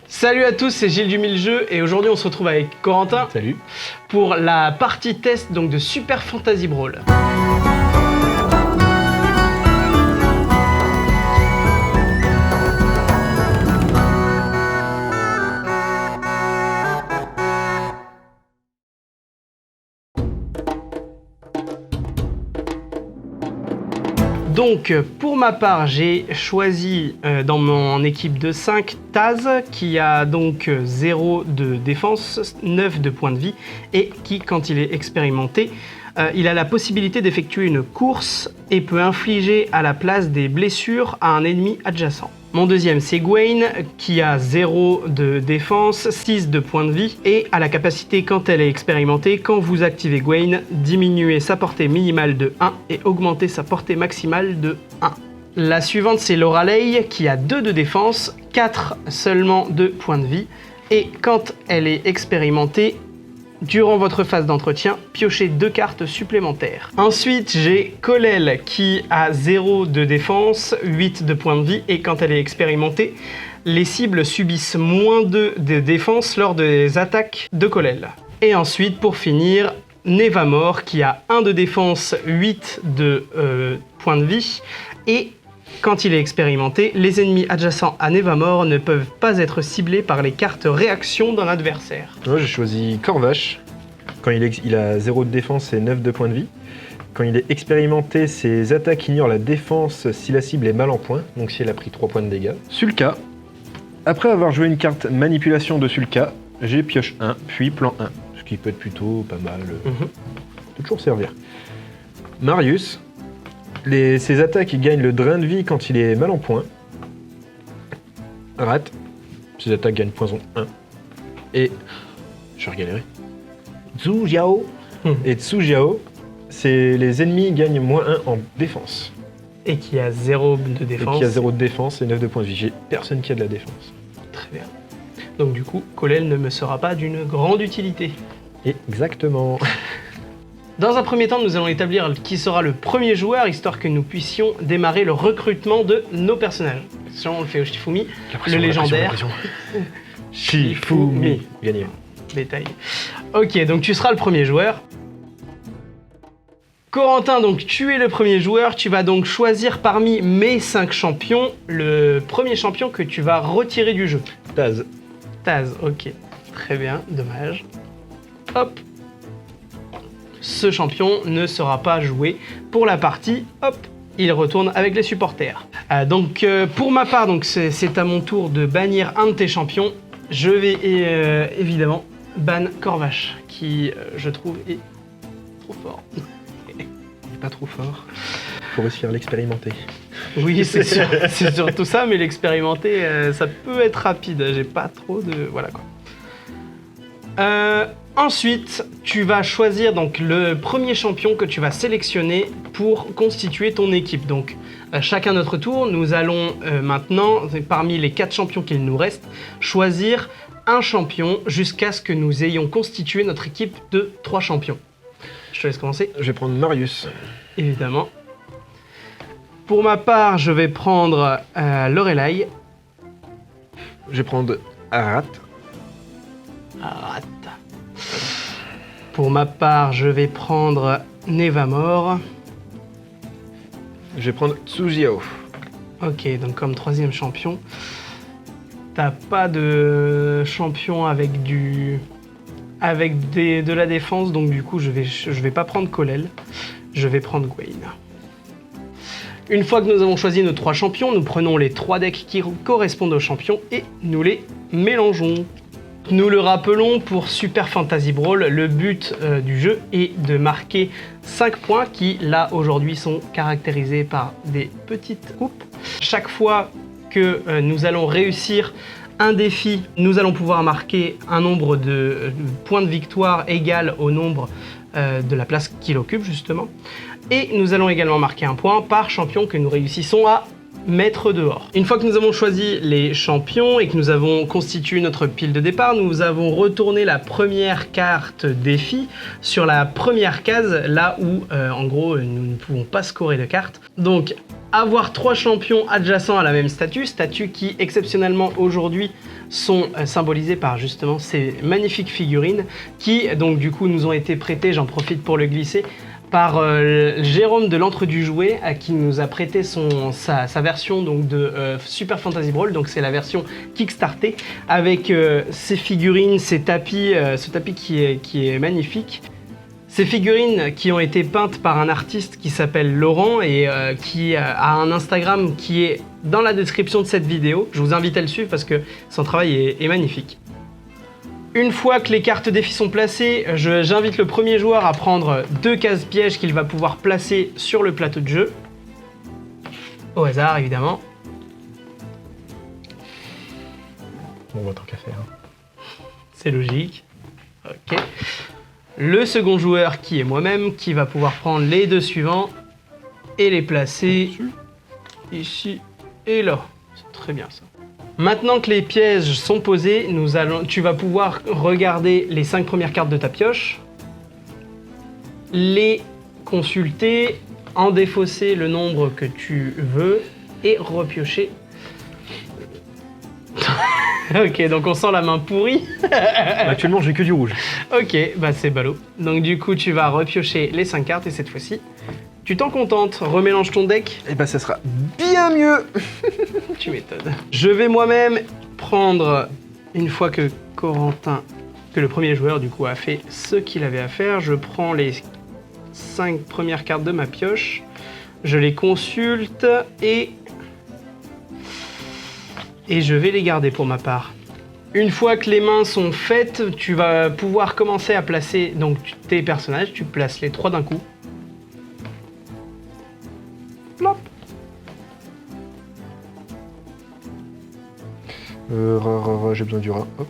Salut à tous, c'est Gilles du Mille Jeux et aujourd'hui on se retrouve avec Corentin. Salut. Pour la partie test donc de Super Fantasy Brawl. Donc pour ma part, j'ai choisi dans mon équipe de 5 Taz qui a donc 0 de défense, 9 de points de vie et qui, quand il est expérimenté, il a la possibilité d'effectuer une course et peut infliger à la place des blessures à un ennemi adjacent. Mon deuxième, c'est Gwen, qui a 0 de défense, 6 de points de vie, et a la capacité, quand elle est expérimentée, quand vous activez Gwen, diminuer sa portée minimale de 1 et augmenter sa portée maximale de 1. La suivante, c'est Lorelei, qui a 2 de défense, 4 seulement de points de vie, et quand elle est expérimentée, durant votre phase d'entretien, piochez 2 cartes supplémentaires. Ensuite, j'ai Colel qui a 0 de défense, 8 de points de vie et quand elle est expérimentée, les cibles subissent moins 2 de défense lors des attaques de Colel. Et ensuite, pour finir, Nevamor qui a 1 de défense, 8 de points de vie et quand il est expérimenté, les ennemis adjacents à Nevamor ne peuvent pas être ciblés par les cartes réaction d'un adversaire. Moi j'ai choisi Corvache. Quand il a 0 de défense et 9 de points de vie. Quand il est expérimenté, ses attaques ignorent la défense si la cible est mal en point, donc si elle a pris 3 points de dégâts. Sulka. Après avoir joué une carte manipulation de Sulka, j'ai pioche 1, puis plan 1, ce qui peut être plutôt pas mal. Peut toujours servir. Marius. Ses attaques, il gagne le drain de vie quand il est mal en point. Rat. Ses attaques gagnent poison 1. Et... je vais regalérer. Zhu Jiao. Et Tsu Jiao, les ennemis gagnent moins 1 en défense. Et qui a 0 de défense. Et qui a 0 de défense et 9 de points de vie. J'ai personne qui a de la défense. Très bien. Donc du coup, Colel ne me sera pas d'une grande utilité. Exactement. Dans un premier temps, nous allons établir qui sera le premier joueur, histoire que nous puissions démarrer le recrutement de nos personnages. Si on le fait au Shifumi, le légendaire. Shifumi. Gagné. Détail. Ok, donc tu seras le premier joueur. Corentin, donc tu es le premier joueur. Tu vas donc choisir parmi mes 5 champions le premier champion que tu vas retirer du jeu. Taz. Taz, ok. Très bien, dommage. Hop. Ce champion ne sera pas joué pour la partie, hop, il retourne avec les supporters. Pour ma part, c'est à mon tour de bannir un de tes champions. Je vais évidemment ban Corvache, qui je trouve est trop fort. Il n'est pas trop fort. Faut réussir à l'expérimenter. Oui, c'est surtout ça, mais l'expérimenter, ça peut être rapide. J'ai pas trop de... voilà quoi. Ensuite, tu vas choisir donc le premier champion que tu vas sélectionner pour constituer ton équipe. Donc, chacun notre tour, nous allons maintenant, parmi les 4 champions qu'il nous reste, choisir un champion jusqu'à ce que nous ayons constitué notre équipe de 3 champions. Je te laisse commencer. Je vais prendre Marius. Évidemment. Pour ma part, je vais prendre Lorelei. Je vais prendre Arat. Arat. Pour ma part, je vais prendre Nevamor. Je vais prendre Tsu Jiao. Ok, donc comme 3e champion, t'as pas de champion avec de la défense, donc du coup je vais pas prendre Colel, je vais prendre Gwen. Une fois que nous avons choisi nos 3 champions, nous prenons les 3 decks qui correspondent aux champions et nous les mélangeons. Nous le rappelons, pour Super Fantasy Brawl, le but du jeu est de marquer 5 points qui, là, aujourd'hui, sont caractérisés par des petites coupes. Chaque fois que nous allons réussir un défi, nous allons pouvoir marquer un nombre de points de victoire égal au nombre de la place qu'il occupe, justement. Et nous allons également marquer un point par champion que nous réussissons à mettre dehors. Une fois que nous avons choisi les champions et que nous avons constitué notre pile de départ, nous avons retourné la première carte défi sur la première case, là où en gros nous ne pouvons pas scorer de cartes. Donc avoir 3 champions adjacents à la même statue qui exceptionnellement aujourd'hui sont symbolisés par justement ces magnifiques figurines qui donc du coup nous ont été prêtées, j'en profite pour le glisser, par Jérôme de l'Antre du Jouet qui nous a prêté sa version donc, de Super Fantasy Brawl, donc c'est la version kickstartée avec ces figurines, ces tapis, ce tapis qui est magnifique. Ces figurines qui ont été peintes par un artiste qui s'appelle Laurent et qui a un Instagram qui est dans la description de cette vidéo. Je vous invite à le suivre parce que son travail est magnifique. Une fois que les cartes défis sont placées, j'invite le premier joueur à prendre 2 cases pièges qu'il va pouvoir placer sur le plateau de jeu. Au hasard, évidemment. On va tant qu'à faire. C'est logique. Ok. Le second joueur, qui est moi-même, qui va pouvoir prendre les 2 suivants et les placer ici et là. C'est très bien ça. Maintenant que les pièges sont posés, tu vas pouvoir regarder les 5 premières cartes de ta pioche, les consulter, en défausser le nombre que tu veux et repiocher. Ok, donc on sent la main pourrie. Actuellement, j'ai que du rouge. Ok, bah c'est ballot. Donc du coup, tu vas repiocher les 5 cartes et cette fois-ci, tu t'en contentes, remélange ton deck. Et bah ça sera bien mieux. Tu m'étonnes. Je vais moi-même prendre, une fois que le premier joueur du coup a fait ce qu'il avait à faire, je prends les 5 premières cartes de ma pioche, je les consulte et je vais les garder pour ma part. Une fois que les mains sont faites, tu vas pouvoir commencer à placer donc tes personnages, tu places les 3 d'un coup. Plop. J'ai besoin du rat. Hop.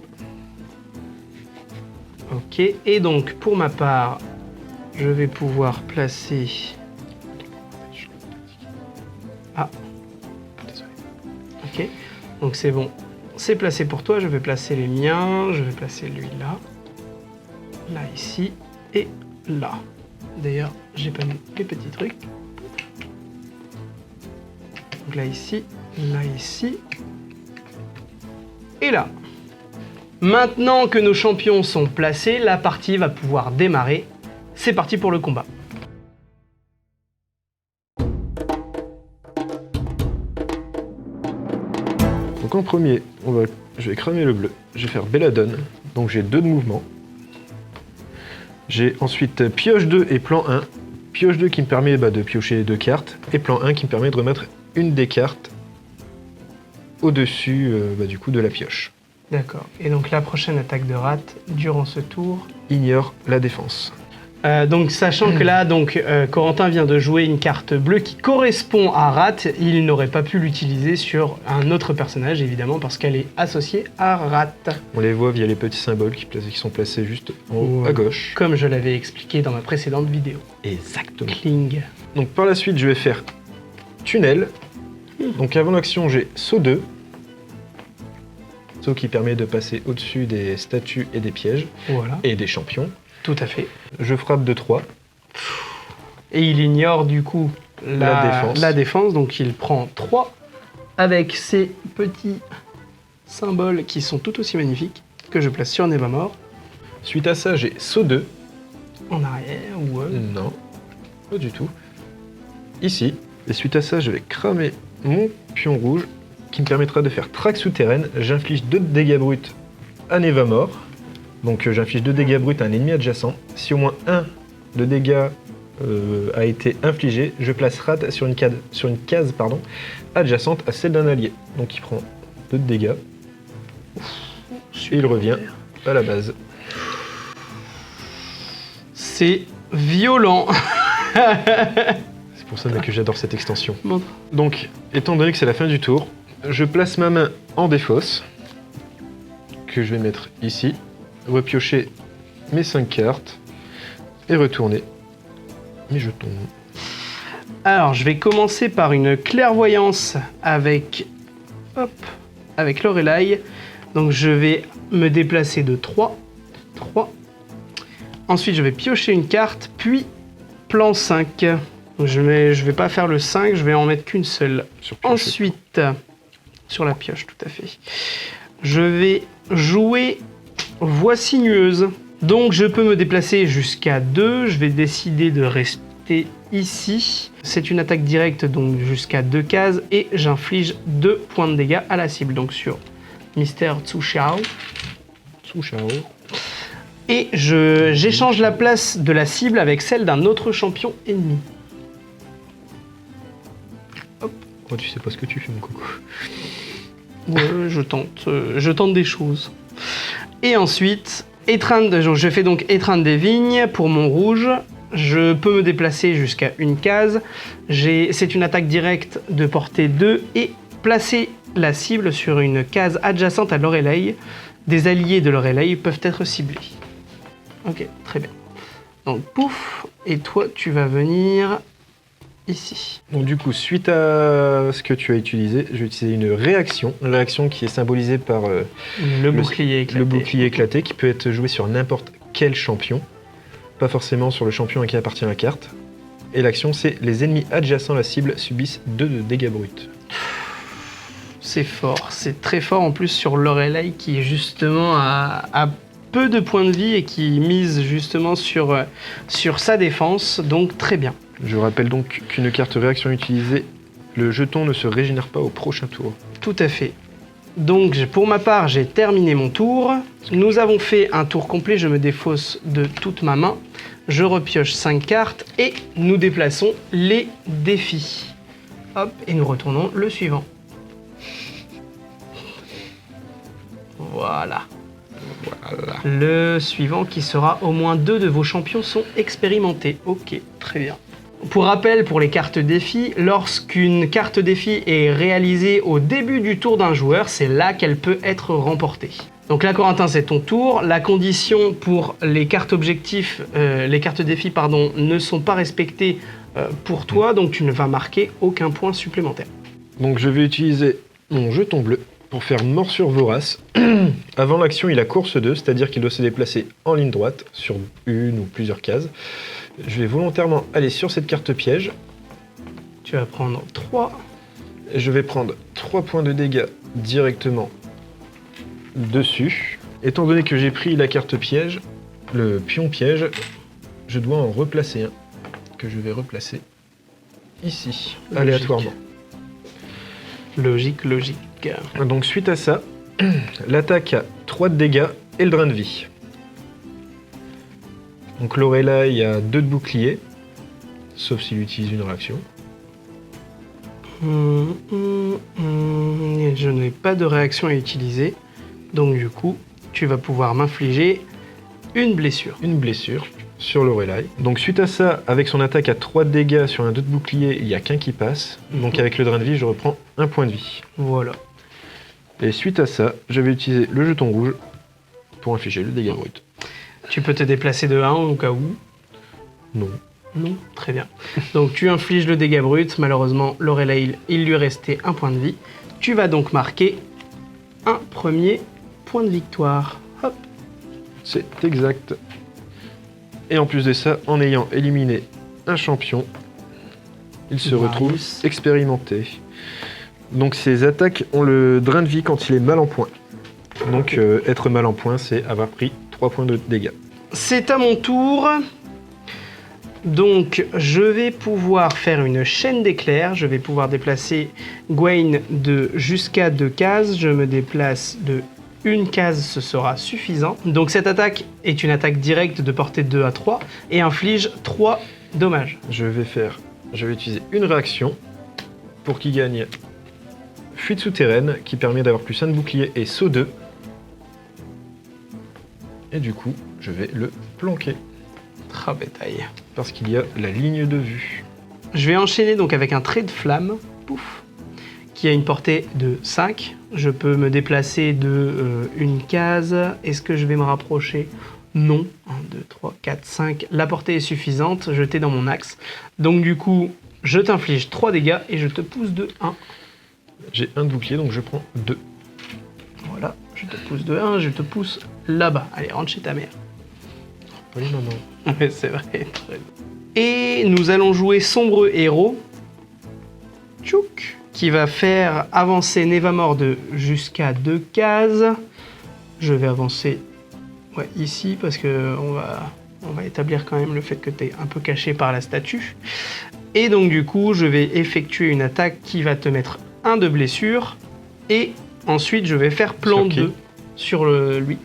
Ok, et donc pour ma part, je vais pouvoir placer... Ah, désolé. Ok, donc c'est bon, c'est placé pour toi, je vais placer les miens, je vais placer lui là, là ici, et là. D'ailleurs, j'ai pas mis les petits trucs. Donc là ici, et là. Maintenant que nos champions sont placés, la partie va pouvoir démarrer. C'est parti pour le combat. Donc en premier, je vais cramer le bleu. Je vais faire Belladone, donc j'ai 2 de mouvement. J'ai ensuite pioche 2 et plan 1. Pioche 2 qui me permet de piocher 2 cartes, et plan 1 qui me permet de remettre une des cartes au-dessus du coup de la pioche. D'accord. Et donc la prochaine attaque de rat durant ce tour ignore la défense. Donc sachant que là, Corentin vient de jouer une carte bleue qui correspond à rat, il n'aurait pas pu l'utiliser sur un autre personnage évidemment parce qu'elle est associée à rat. On les voit via les petits symboles qui sont placés juste en haut à gauche. Comme je l'avais expliqué dans ma précédente vidéo. Exactement. Kling. Donc par la suite, je vais faire tunnel. Donc avant l'action, j'ai saut 2. Saut qui permet de passer au-dessus des statues et des pièges. Voilà. Et des champions. Tout à fait. Je frappe de 3. Et il ignore du coup la défense, donc il prend 3 avec ces petits symboles qui sont tout aussi magnifiques que je place sur Nevermore. Suite à ça, j'ai saut 2. En arrière ou... Non, pas du tout. Ici. Et suite à ça, je vais cramer mon pion rouge qui me permettra de faire traque souterraine. J'inflige 2 dégâts bruts à Nevermore. Donc j'inflige 2 dégâts bruts à un ennemi adjacent. Si au moins 1 de dégâts a été infligé, je place rat sur une case adjacente à celle d'un allié. Donc il prend 2 de dégâts. Et il revient à la base. C'est violent. C'est pour ça que j'adore cette extension. Montre. Donc, étant donné que c'est la fin du tour, je place ma main en défausse, que je vais mettre ici, repiocher mes 5 cartes, et retourner mes jetons. Alors, je vais commencer par une clairvoyance avec Lorelai. Donc, je vais me déplacer de 3. Ensuite, je vais piocher une carte, puis plan 5. Donc je vais pas faire le 5, je vais en mettre qu'une seule. Sur pioche. Ensuite, sur la pioche, tout à fait. Je vais jouer Voix sinueuse. Donc je peux me déplacer jusqu'à 2. Je vais décider de rester ici. C'est une attaque directe, donc jusqu'à 2 cases. Et j'inflige 2 points de dégâts à la cible. Donc sur Mister Tsushao. Et j'échange la place de la cible avec celle d'un autre champion ennemi. Oh, tu sais pas ce que tu fais, mon coco. Ouais, je tente des choses. Et ensuite, je fais donc étreinte des vignes pour mon rouge. Je peux me déplacer jusqu'à une case. C'est une attaque directe de portée 2 et placer la cible sur une case adjacente à Lorelei. Des alliés de Lorelei peuvent être ciblés. Ok, très bien. Donc pouf, et toi tu vas venir ici. Donc du coup, suite à ce que tu as utilisé, je vais utiliser une réaction qui est symbolisée par le bouclier éclaté. Le bouclier éclaté qui peut être joué sur n'importe quel champion, pas forcément sur le champion à qui appartient la carte. Et l'action, c'est les ennemis adjacents à la cible subissent 2 de dégâts bruts. C'est fort, c'est très fort en plus sur Lorelei qui justement a peu de points de vie et qui mise justement sur sa défense, donc très bien. Je rappelle donc qu'une carte réaction utilisée, le jeton ne se régénère pas au prochain tour. Tout à fait. Donc pour ma part, j'ai terminé mon tour. Nous avons fait un tour complet, je me défausse de toute ma main. Je repioche 5 cartes et nous déplaçons les défis. Hop, et nous retournons le suivant. Voilà. Le suivant qui sera au moins 2 de vos champions sont expérimentés. Ok, très bien. Pour rappel, pour les cartes défis, lorsqu'une carte défi est réalisée au début du tour d'un joueur, c'est là qu'elle peut être remportée. Donc là, Corentin, c'est ton tour. La condition pour les cartes objectifs, les cartes défis, pardon, ne sont pas respectées pour toi, donc tu ne vas marquer aucun point supplémentaire. Donc je vais utiliser mon jeton bleu pour faire morsure vorace. Avant l'action, il a course 2, c'est-à-dire qu'il doit se déplacer en ligne droite sur une ou plusieurs cases. Je vais volontairement aller sur cette carte piège. Tu vas prendre 3. Je vais prendre 3 points de dégâts directement dessus. Étant donné que j'ai pris la carte piège, le pion piège, je dois en replacer un, que je vais replacer ici, Logique. aléatoirement. Logique. Donc suite à ça, l'attaque a 3 de dégâts et le drain de vie. Donc Lorelei a 2 de bouclier, sauf s'il utilise une réaction. Je n'ai pas de réaction à utiliser, donc du coup, tu vas pouvoir m'infliger une blessure. Une blessure sur Lorelei. Donc suite à ça, avec son attaque à 3 de dégâts sur un 2 de bouclier, il n'y a qu'un qui passe. Donc avec le drain de vie, je reprends 1 point de vie. Voilà. Et suite à ça, je vais utiliser le jeton rouge pour infliger le dégât brut. Tu peux te déplacer de 1 au cas où. Non. Non, très bien. Donc tu infliges le dégât brut. Malheureusement, Lorelei, il lui restait 1 point de vie. Tu vas donc marquer un premier point de victoire. Hop. C'est exact. Et en plus de ça, en ayant éliminé un champion, il se retrouve expérimenté. Donc ses attaques ont le drain de vie quand il est mal en point. Donc être mal en point, c'est avoir pris 3 points de dégâts. C'est à mon tour. Donc je vais pouvoir faire une chaîne d'éclairs. Je vais pouvoir déplacer Gwen de jusqu'à 2 cases. Je me déplace de 1 case, ce sera suffisant. Donc cette attaque est une attaque directe de portée 2 à 3 et inflige 3 dommages. Je vais utiliser une réaction pour qu'il gagne fuite souterraine qui permet d'avoir plus 1 de bouclier et saut 2. Et du coup, je vais le planquer. Bétail. Parce qu'il y a la ligne de vue. Je vais enchaîner donc avec un trait de flamme, pouf, qui a une portée de 5. Je peux me déplacer de 1 case. Est-ce que je vais me rapprocher? Non. 1, 2, 3, 4, 5. La portée est suffisante, je t'ai dans mon axe. Donc du coup, je t'inflige 3 dégâts et je te pousse de 1. J'ai 1 de bouclier, donc je prends 2. Voilà, je te pousse de 1, je te pousse là-bas. Allez, rentre chez ta mère. Allez, maman. Ouais, c'est vrai. Et nous allons jouer Sombre Héros. Tchouk, qui va faire avancer Nevamort de jusqu'à 2 cases. Je vais avancer ici parce que on va établir quand même le fait que tu es un peu caché par la statue. Et donc du coup, je vais effectuer une attaque qui va te mettre 1 de blessure. Et ensuite, je vais faire plan 2 sur lui.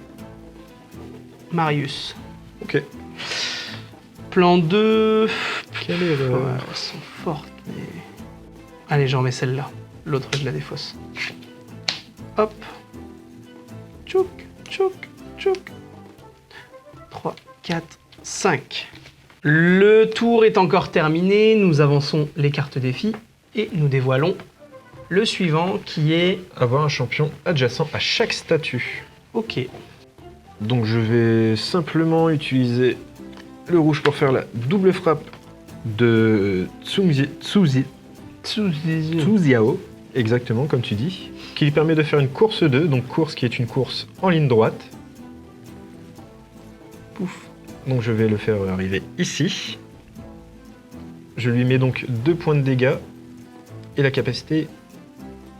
Marius. Ok. Plan 2... Quelle est le... elles sont fortes, mais... Allez, j'en mets celle-là. L'autre, je la défausse. Hop. Tchouk, tchouk, tchouk. 3, 4, 5. Le tour est encore terminé. Nous avançons les cartes défis et nous dévoilons le suivant qui est... Avoir un champion adjacent à chaque statue. Ok. Donc je vais simplement utiliser le rouge pour faire la double frappe de Tsuziao, exactement comme tu dis, qui lui permet de faire une course 2, donc course qui est une course en ligne droite. Pouf. Donc je vais le faire arriver ici. Je lui mets donc 2 points de dégâts et la capacité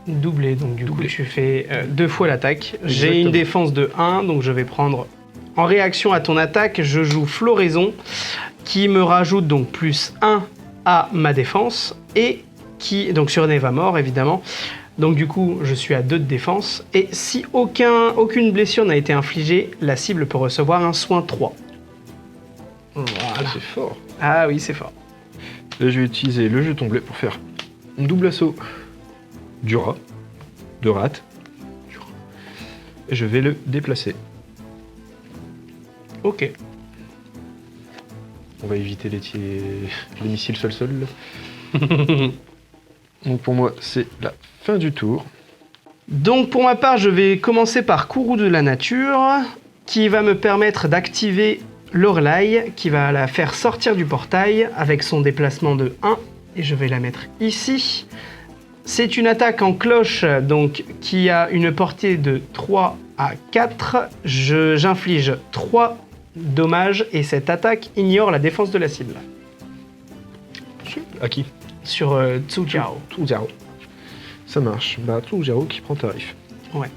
doublé, donc du coup tu fais 2 fois l'attaque. J'ai Exactement. une défense de 1, donc je vais prendre... En réaction à ton attaque, je joue Floraison, qui me rajoute donc plus 1 à ma défense, et qui... donc sur Nevamort évidemment. Donc du coup, je suis à 2 de défense, et si aucune blessure n'a été infligée, la cible peut recevoir un soin 3. Voilà. C'est fort. Ah oui, c'est fort. Là, je vais utiliser le jeton bleu pour faire un double assaut du rat, de rat. Et je vais le déplacer. Ok. On va éviter les missiles sol-sol. Donc pour moi, c'est la fin du tour. Donc pour ma part, je vais commencer par Courroux de la Nature, qui va me permettre d'activer Lorelai, qui va la faire sortir du portail avec son déplacement de 1, et je vais la mettre ici. C'est une attaque en cloche, donc qui a une portée de 3 à 4. J'inflige 3 dommages, et cette attaque ignore la défense de la cible. À qui? Sur Tsujiao. Tsujiao. Ça marche. Bah, Tsujiao qui prend tarif. Ouais.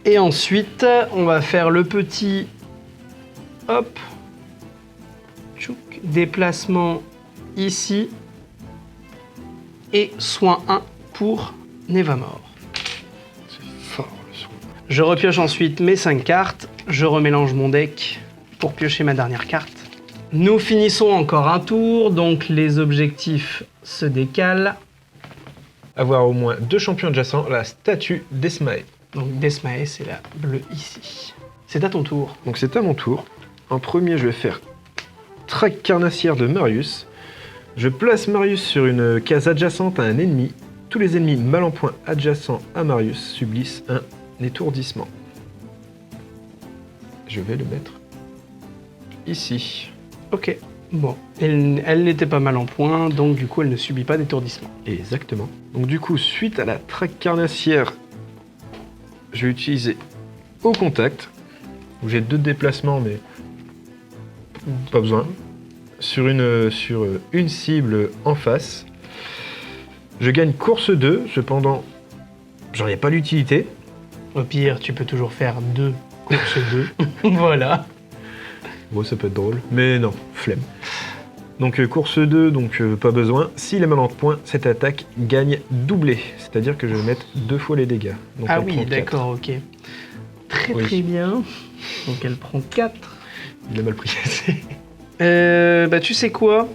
Et ensuite, on va faire le petit... Hop. Tchouk. Déplacement ici. Et soin 1 pour Nevamort. C'est fort le son. Je repioche ensuite mes 5 cartes. Je remélange mon deck pour piocher ma dernière carte. Nous finissons encore un tour, donc les objectifs se décalent. Avoir au moins 2 champions adjacents à la statue d'Esmae. Donc Desmae, c'est la bleue ici. C'est à ton tour. Donc c'est à mon tour. En premier, je vais faire Traque carnassière de Marius. Je place Marius sur une case adjacente à un ennemi. Tous les ennemis mal en point adjacents à Marius subissent un étourdissement. Je vais le mettre ici. Ok. Bon, elle n'était pas mal en point, donc du coup elle ne subit pas d'étourdissement. Exactement. Donc du coup, suite à la traque carnassière, je vais utiliser au contact, où j'ai 2 déplacements, mais pas besoin, sur une cible en face. Je gagne course 2, cependant, j'en ai pas l'utilité. Au pire, tu peux toujours faire 2 courses 2. Voilà. Bon, ça peut être drôle, mais non, flemme. Donc course 2, donc pas besoin. S'il est mal en point, cette attaque gagne doublé, c'est-à-dire que je vais mettre 2 fois les dégâts. Donc Ah elle prend oui, 4. d'accord, ok. Très Oui. très bien. Donc elle prend 4. Il a mal pris. Bah tu sais quoi?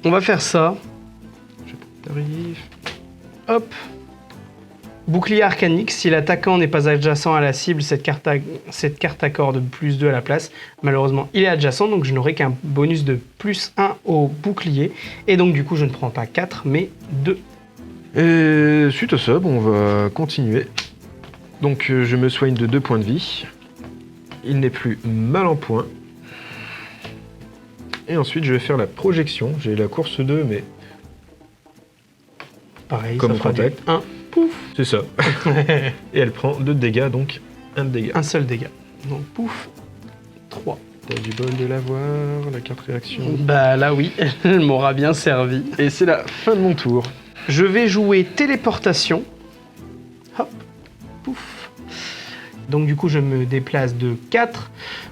On va faire ça. Je prends tarif. Hop. Bouclier arcanique, si l'attaquant n'est pas adjacent à la cible, cette carte accorde plus 2 à la place. Malheureusement, il est adjacent, donc je n'aurai qu'un bonus de plus 1 au bouclier. Et donc du coup, je ne prends pas 4, mais 2. Et suite à ça, bon, on va continuer. Donc je me soigne de 2 points de vie. Il n'est plus mal en point. Et ensuite, je vais faire la projection. J'ai la course 2, mais Pareil, comme ça au fera du contact. 1. Pouf. C'est ça. Et elle prend 2 de dégâts, donc 1 de dégâts. Un seul dégât. Donc pouf, 3. pas du bol de l'avoir, la carte réaction. Bah là oui, elle m'aura bien servi. Et c'est la fin de mon tour. Je vais jouer téléportation. Hop, pouf. Donc du coup je me déplace de 4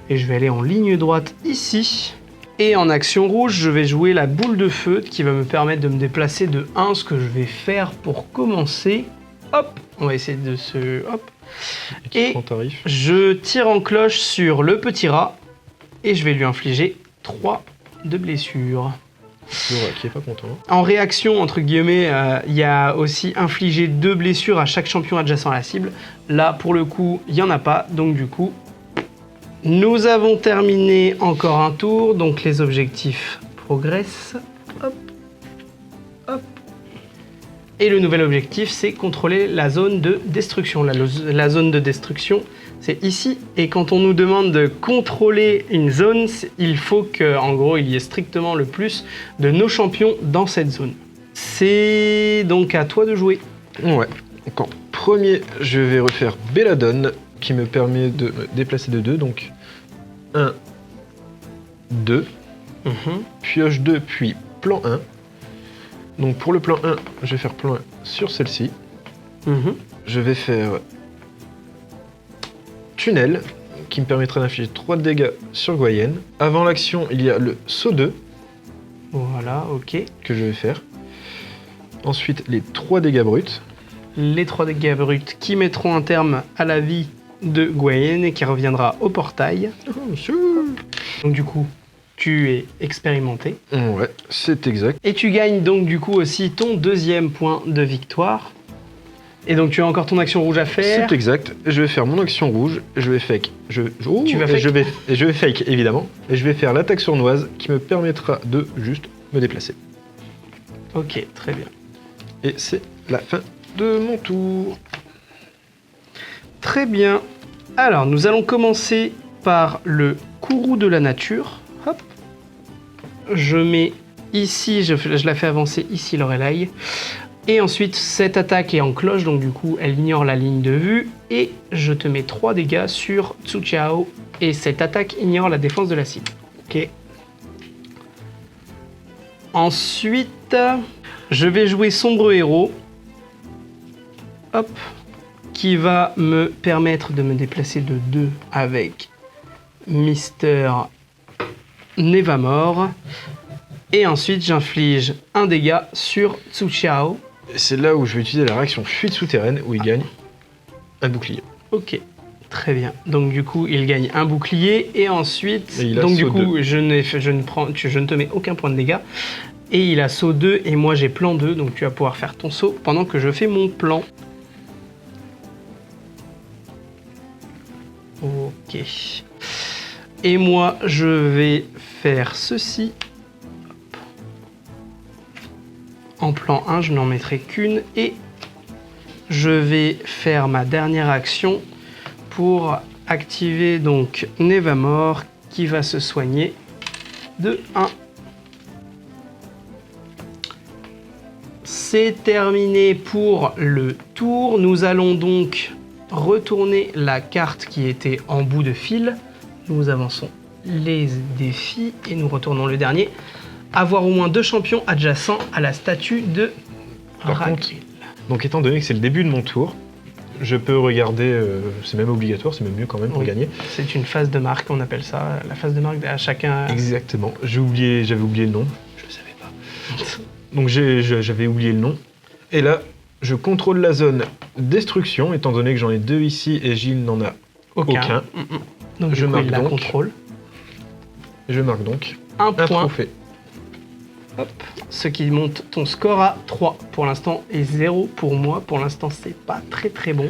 et je vais aller en ligne droite ici. Et en action rouge, je vais jouer la boule de feu qui va me permettre de me déplacer de 1, ce que je vais faire pour commencer. Hop, on va essayer de se... Hop. Et tarif. je tire en cloche sur le petit rat et je vais lui infliger 3 de blessures. Qui est pas content. En réaction, entre guillemets, il y a aussi infligé 2 blessures à chaque champion adjacent à la cible. Là, pour le coup, il n'y en a pas, donc du coup... Nous avons terminé encore un tour, donc les objectifs progressent. Hop, hop. Et le nouvel objectif, c'est contrôler la zone de destruction. La zone de destruction, c'est ici. Et quand on nous demande de contrôler une zone, il faut qu'en gros, il y ait strictement le plus de nos champions dans cette zone. C'est donc à toi de jouer. Ouais. Donc en premier, je vais refaire Belladone, qui me permet de me déplacer de 2, donc 1, 2, pioche 2, puis plan 1. Donc pour le plan 1, je vais faire plan 1 sur celle-ci. Je vais faire tunnel, qui me permettra d'infliger 3 de dégâts sur Guyenne. Avant l'action, il y a le saut 2. Voilà, ok. Que je vais faire. Ensuite, les 3 dégâts bruts. Les 3 dégâts bruts qui mettront un terme à la vie de Guyenne et qui reviendra au portail. Donc du coup, tu es expérimenté. Ouais, c'est exact. Et tu gagnes donc du coup aussi ton 2e point de victoire. Et donc tu as encore ton action rouge à faire. C'est exact. Je vais faire mon action rouge. Je vais fake. Tu vas fake. Je vais fake évidemment. Et je vais faire l'attaque sournoise qui me permettra de juste me déplacer. Ok, très bien. Et c'est la fin de mon tour. Très bien. Alors, nous allons commencer par le courroux de la nature. Hop. Je mets ici, je la fais avancer ici, Lorelai. Et ensuite, cette attaque est en cloche, donc du coup, elle ignore la ligne de vue. Et je te mets 3 dégâts sur Tsuchiao. Et cette attaque ignore la défense de la cible. Ok. Ensuite, je vais jouer Sombre Héros. Hop. Qui va me permettre de me déplacer de 2 avec Mister Nevamor. Et ensuite, j'inflige un dégât sur Tsuchiao. C'est là où je vais utiliser la réaction fuite souterraine, où il gagne un bouclier. Ok, très bien. Donc du coup, il gagne un bouclier. Et ensuite, et donc du coup, je ne te mets aucun point de dégâts. Et il a saut 2 et moi j'ai plan 2. Donc tu vas pouvoir faire ton saut pendant que je fais mon plan. Ok. Et moi, je vais faire ceci. Hop. En plan 1, je n'en mettrai qu'une. Et je vais faire ma dernière action pour activer donc Nevamor qui va se soigner de 1. C'est terminé pour le tour. Nous allons donc retourner la carte qui était en bout de fil. Nous avançons les défis et nous retournons le dernier. Avoir au moins 2 champions adjacents à la statue de Raquel. Donc étant donné que c'est le début de mon tour, je peux regarder, c'est même obligatoire, c'est même mieux quand même pour gagner. C'est une phase de marque, on appelle ça, la phase de marque à chacun. Exactement, j'avais oublié le nom, je le savais pas. Donc j'avais oublié le nom. Et là, je contrôle la zone destruction, étant donné que j'en ai 2 ici et Gilles n'en a aucun. Donc je marque donc. Contrôle. Je marque donc un point. Trophée. Hop. Ce qui monte ton score à 3 pour l'instant et 0 pour moi. Pour l'instant, c'est pas très très bon.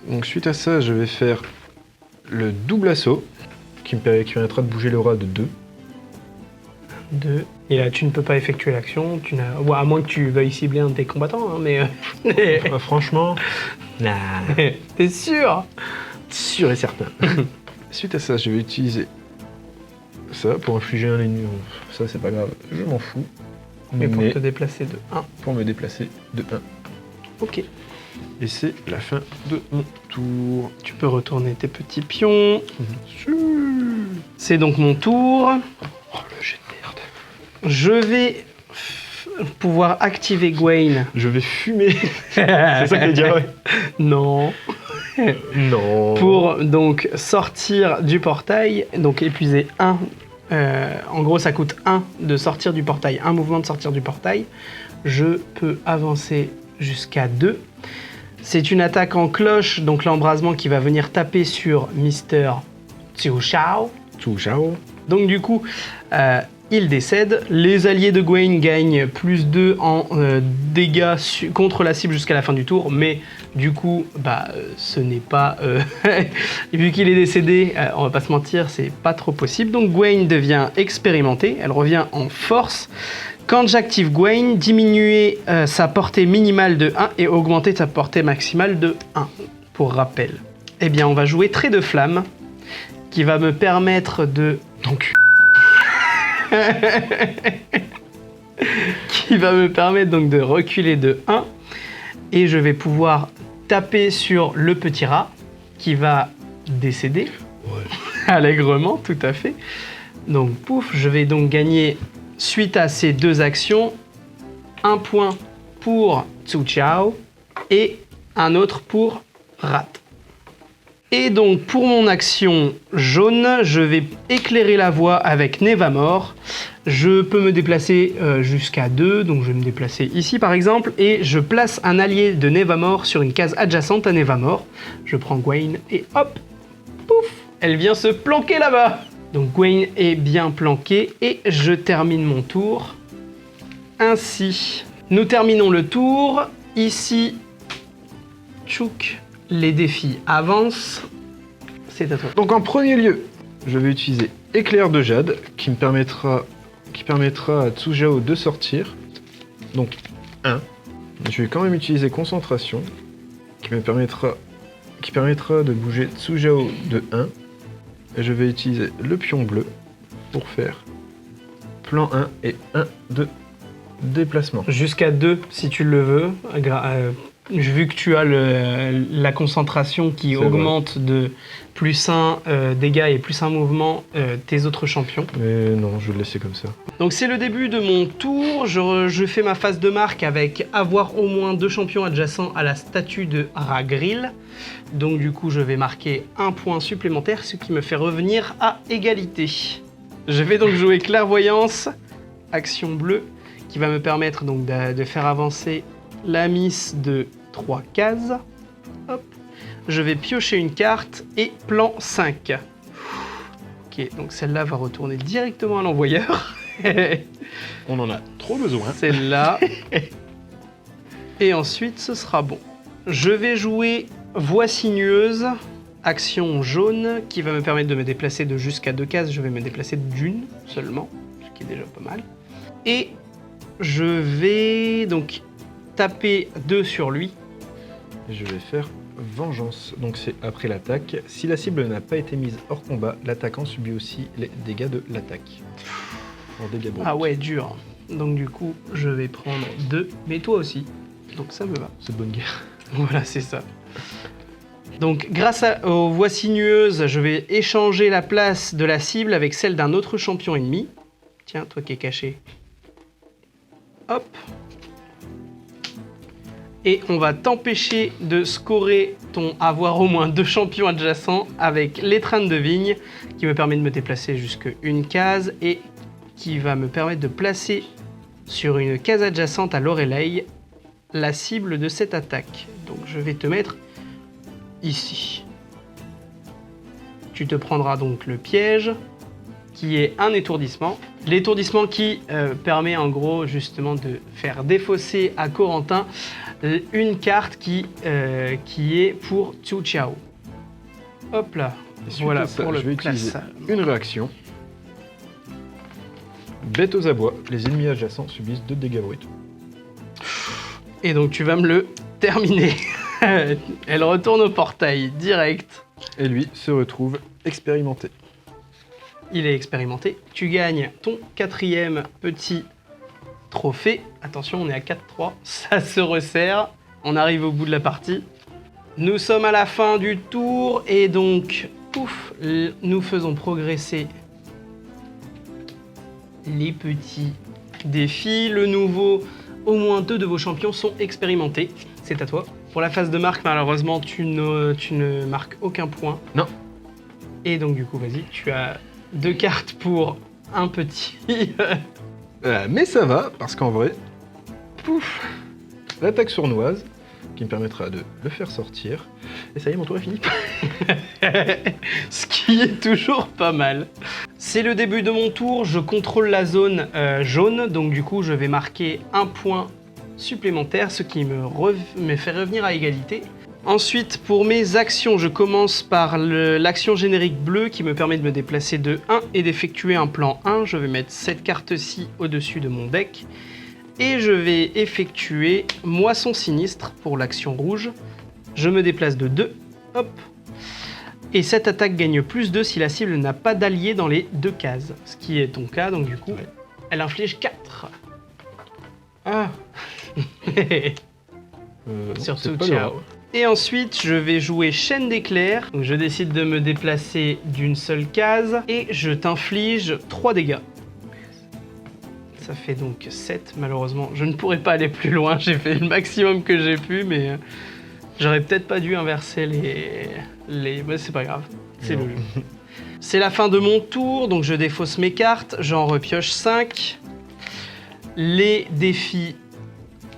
Donc suite à ça, je vais faire le double assaut qui me permettra de bouger le rat de 2. 2. Et là, tu ne peux pas effectuer l'action, ouais, à moins que tu veuilles cibler un de tes combattants, hein, mais... franchement... Nah. T'es sûr? Sûr et certain. Suite à ça, je vais utiliser ça pour infliger un ennemi. Ça, c'est pas grave, je m'en fous. Mais pour te déplacer de 1. Pour me déplacer de 1. Ok. Et c'est la fin de mon tour. Tu peux retourner tes petits pions. C'est donc mon tour. Oh, le jet de merde. Je vais pouvoir activer Gwaine. Je vais fumer. C'est ça que tu dire, ouais. Non. Non. Pour donc sortir du portail, donc épuiser 1. En gros, ça coûte 1 de sortir du portail, un mouvement de sortir du portail. Je peux avancer jusqu'à 2. C'est une attaque en cloche, donc l'embrasement qui va venir taper sur Mister Xiu Shao. Donc du coup, il décède. Les alliés de Gwaine gagnent plus 2 en dégâts contre la cible jusqu'à la fin du tour, mais du coup, ce n'est pas... vu qu'il est décédé, on va pas se mentir, c'est pas trop possible. Donc Gwaine devient expérimentée, elle revient en force. Quand j'active Gwaine, diminuer sa portée minimale de 1 et augmenter sa portée maximale de 1, pour rappel. Eh bien, on va jouer Trait de Flamme, qui va me permettre de... Donc... qui va me permettre donc de reculer de 1 et je vais pouvoir taper sur le petit rat qui va décéder. Ouais. Allègrement, tout à fait. Donc pouf, je vais donc gagner suite à ces 2 actions 1 point pour Xiu Chao et un autre pour Rat. Et donc pour mon action jaune, je vais éclairer la voie avec Nevamort. Je peux me déplacer jusqu'à 2, donc je vais me déplacer ici par exemple, et je place un allié de Nevamort sur une case adjacente à Nevamort. Je prends Gwaine et hop, pouf, elle vient se planquer là-bas. Donc Gwaine est bien planquée et je termine mon tour ainsi. Nous terminons le tour. Ici, tchouk. Les défis avancent. C'est à toi. Donc en premier lieu, je vais utiliser Éclair de Jade qui permettra à Xiu Zhao de sortir. Donc 1. Je vais quand même utiliser Concentration qui permettra de bouger Xiu Zhao de 1. Et je vais utiliser le pion bleu pour faire plan 1 et 1 de déplacement. Jusqu'à 2 si tu le veux. Vu que tu as la concentration qui augmente de plus 1 dégâts et plus 1 mouvement tes autres champions. Mais non, je vais le laisser comme ça. Donc c'est le début de mon tour. Je fais ma phase de marque avec avoir au moins 2 champions adjacents à la statue de Ragril. Donc du coup, je vais marquer 1 point supplémentaire, ce qui me fait revenir à égalité. Je vais donc jouer Clairvoyance, action bleue, qui va me permettre donc de faire avancer la miss de 3 cases. Hop. Je vais piocher une carte et plan 5. Ok, donc celle-là va retourner directement à l'envoyeur. On en a trop besoin. Celle-là. Et ensuite, ce sera bon. Je vais jouer Voix sinueuse, action jaune, qui va me permettre de me déplacer de jusqu'à 2 cases. Je vais me déplacer d'une seulement, ce qui est déjà pas mal. Et je vais donc taper 2 sur lui. Et je vais faire Vengeance. Donc c'est après l'attaque. Si la cible n'a pas été mise hors combat, l'attaquant subit aussi les dégâts de l'attaque. En dégâts bruts. Ah ouais, dur. Donc du coup, je vais prendre 2, mais toi aussi. Donc ça me va. C'est de bonne guerre. Voilà, c'est ça. Donc grâce aux voix sinueuses, je vais échanger la place de la cible avec celle d'un autre champion ennemi. Tiens, toi qui es caché. Hop. Et on va t'empêcher de scorer ton avoir au moins 2 champions adjacents avec l'étreinte de vigne qui me permet de me déplacer jusqu'à une case et qui va me permettre de placer sur une case adjacente à Lorelei la cible de cette attaque. Donc je vais te mettre ici. Tu te prendras donc le piège qui est un étourdissement. L'étourdissement qui permet en gros justement de faire défausser à Corentin une carte qui est pour Xiu Chao. Hop là, voilà ça, pour le je vais utiliser placement. une réaction. Bête aux abois, les ennemis adjacents subissent 2 dégâts bruts. Et donc tu vas me le terminer. Elle retourne au portail direct. Et lui se retrouve expérimenté. Il est expérimenté. Tu gagnes ton 4e petit trophée. Attention, on est à 4-3. Ça se resserre. On arrive au bout de la partie. Nous sommes à la fin du tour et donc, pouf, nous faisons progresser les petits défis. Le nouveau, au moins 2 de vos champions sont expérimentés. C'est à toi. Pour la phase de marque, malheureusement, tu ne marques aucun point. Non. Et donc, du coup, vas-y, tu as 2 cartes pour un petit. Mais ça va, parce qu'en vrai, pouf, l'attaque sournoise, qui me permettra de le faire sortir. Et ça y est, mon tour est fini. Ce qui est toujours pas mal. C'est le début de mon tour, je contrôle la zone jaune, donc du coup je vais marquer un point supplémentaire, ce qui me fait revenir à égalité. Ensuite, pour mes actions, je commence par l'action générique bleue qui me permet de me déplacer de 1 et d'effectuer un plan 1. Je vais mettre cette carte-ci au-dessus de mon deck. Et je vais effectuer Moisson Sinistre pour l'action rouge. Je me déplace de 2. Hop. Et cette attaque gagne plus 2 si la cible n'a pas d'allié dans les 2 cases. Ce qui est ton cas, donc du coup, elle inflige 4. Ah. Surtout, ciao. Et ensuite, je vais jouer Chaîne d'éclairs. Donc je décide de me déplacer d'une seule case et je t'inflige 3 dégâts. Ça fait donc 7, malheureusement. Je ne pourrais pas aller plus loin, j'ai fait le maximum que j'ai pu, mais j'aurais peut-être pas dû inverser les... Mais c'est pas grave, c'est le jeu. C'est la fin de mon tour, donc je défausse mes cartes, j'en repioche 5. Les défis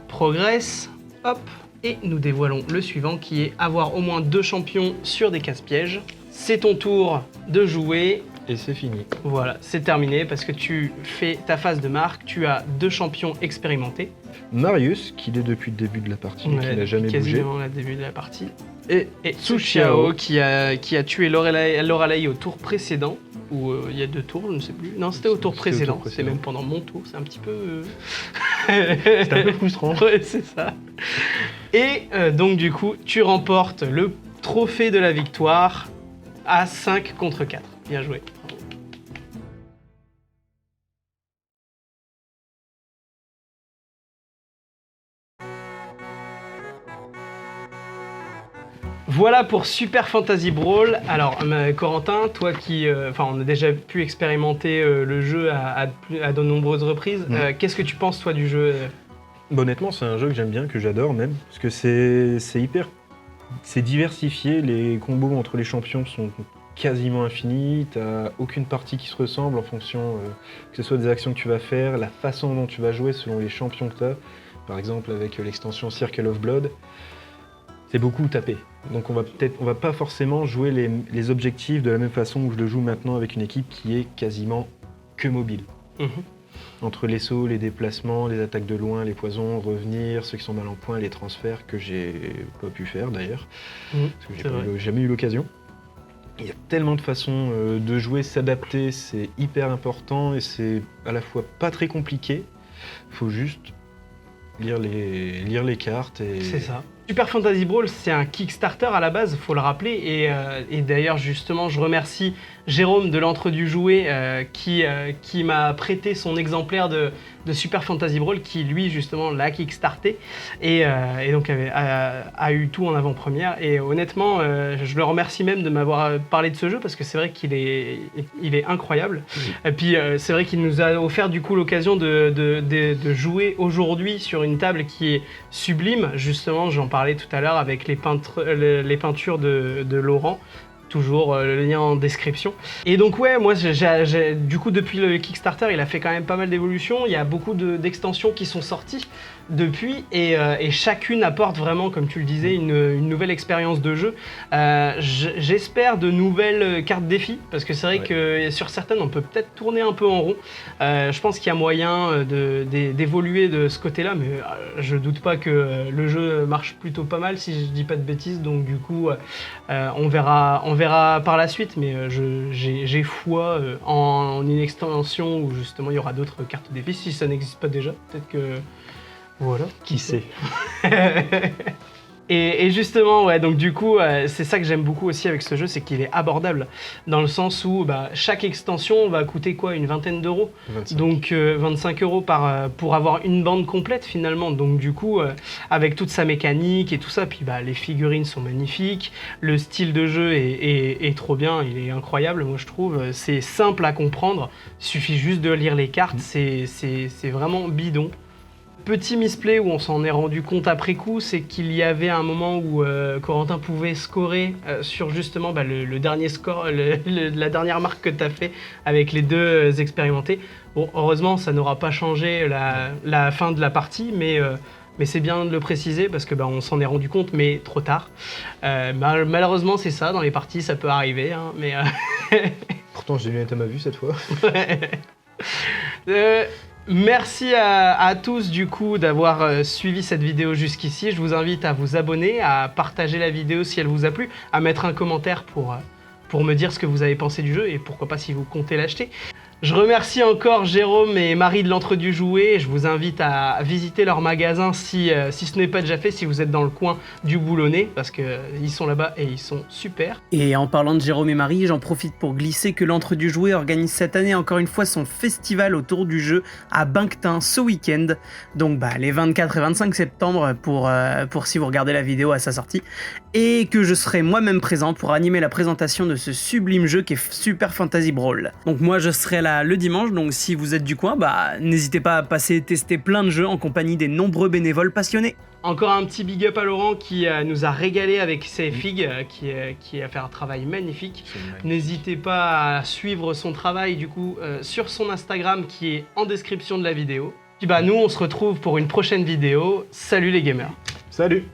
progressent, hop. Et nous dévoilons le suivant qui est avoir au moins 2 champions sur des cases pièges. C'est ton tour de jouer. Et c'est fini. Voilà, c'est terminé parce que tu fais ta phase de marque, tu as 2 champions expérimentés. Marius, qui est depuis le début de la partie, qui n'a jamais bougé. Quasiment le début de la partie. Et Tsuchiao qui a tué Lorelei au tour précédent. Ou il y a 2 tours, je ne sais plus. Non, c'était au tour précédent. C'est même pendant mon tour, c'est un petit peu... C'est un peu frustrant. Ouais, c'est ça. Et donc du coup, tu remportes le trophée de la victoire à 5 contre 4. Bien joué. Voilà pour Super Fantasy Brawl. Alors, Corentin, toi qui... on a déjà pu expérimenter le jeu à de nombreuses reprises. Qu'est-ce que tu penses, toi, du jeu Honnêtement, c'est un jeu que j'aime bien, que j'adore même, parce que c'est hyper... C'est diversifié, les combos entre les champions sont quasiment infinis, t'as aucune partie qui se ressemble en fonction que ce soit des actions que tu vas faire, la façon dont tu vas jouer selon les champions que t'as. Par exemple, avec l'extension Circle of Blood, c'est beaucoup taper. Donc on va pas forcément jouer les objectifs de la même façon que je le joue maintenant avec une équipe qui est quasiment que mobile. Entre les sauts, les déplacements, les attaques de loin, les poisons, revenir, ceux qui sont mal en point, les transferts que j'ai pas pu faire d'ailleurs, parce que j'ai jamais eu l'occasion. Il y a tellement de façons de jouer, s'adapter, c'est hyper important et c'est à la fois pas très compliqué. Faut juste lire les cartes et... C'est ça. Super Fantasy Brawl, c'est un Kickstarter à la base, faut le rappeler. Et d'ailleurs, justement, je remercie Jérôme de l'Entre du Jouet qui m'a prêté son exemplaire de Super Fantasy Brawl, qui lui, justement, l'a kickstarté et donc a eu tout en avant-première. Et honnêtement, je le remercie même de m'avoir parlé de ce jeu parce que c'est vrai qu'il est incroyable. Et puis, c'est vrai qu'il nous a offert du coup l'occasion de jouer aujourd'hui sur une table qui est sublime. Justement, j'en parlais tout à l'heure avec les peintures de Laurent. Toujours le lien en description. Et donc ouais, moi du coup depuis le Kickstarter, il a fait quand même pas mal d'évolutions. Il y a beaucoup d'extensions qui sont sorties depuis et chacune apporte vraiment, comme tu le disais, une nouvelle expérience de jeu. J'espère de nouvelles cartes défis parce que c'est vrai que sur certaines on peut peut-être tourner un peu en rond. Je pense qu'il y a moyen d'évoluer de ce côté-là, mais je doute pas que le jeu marche plutôt pas mal si je dis pas de bêtises. Donc du coup, on verra par la suite, mais j'ai foi en une extension où justement il y aura d'autres cartes défis si ça n'existe pas déjà. Peut-être que voilà. Qui sait. Et justement, ouais, donc du coup, c'est ça que j'aime beaucoup aussi avec ce jeu, c'est qu'il est abordable, dans le sens où chaque extension va coûter quoi, une vingtaine d'euros, donc 25 euros pour avoir une bande complète finalement. Donc du coup, avec toute sa mécanique et tout ça, puis les figurines sont magnifiques, le style de jeu est trop bien, il est incroyable, moi je trouve. C'est simple à comprendre, il suffit juste de lire les cartes, c'est vraiment bidon. Petit misplay où on s'en est rendu compte après coup, c'est qu'il y avait un moment où Corentin pouvait scorer sur justement le dernier score, la dernière marque que tu as fait avec les deux expérimentés. Bon, heureusement, ça n'aura pas changé la fin de la partie, mais c'est bien de le préciser parce que on s'en est rendu compte, mais trop tard. Malheureusement, c'est ça, dans les parties, ça peut arriver, hein, mais... Pourtant, j'ai lunettes à ma vue cette fois. Merci à tous du coup d'avoir suivi cette vidéo jusqu'ici. Je vous invite à vous abonner, à partager la vidéo si elle vous a plu, à mettre un commentaire pour me dire ce que vous avez pensé du jeu et pourquoi pas si vous comptez l'acheter. Je remercie encore Jérôme et Marie de l'Entre du Jouet. Je vous invite à visiter leur magasin si ce n'est pas déjà fait, si vous êtes dans le coin du Boulonnais, parce qu'ils sont là-bas et ils sont super. Et en parlant de Jérôme et Marie, j'en profite pour glisser que l'Entre du Jouet organise cette année encore une fois son festival autour du jeu à Banctin ce week-end. Donc les 24 et 25 septembre pour si vous regardez la vidéo à sa sortie. Et que je serai moi-même présent pour animer la présentation de ce sublime jeu qui est Super Fantasy Brawl. Donc moi je serai là le dimanche, donc si vous êtes du coin, n'hésitez pas à passer tester plein de jeux en compagnie des nombreux bénévoles passionnés. Encore un petit big up à Laurent qui nous a régalé avec ses figues, qui a fait un travail magnifique. N'hésitez pas à suivre son travail du coup sur son Instagram qui est en description de la vidéo. Puis nous on se retrouve pour une prochaine vidéo. Salut les gamers. Salut.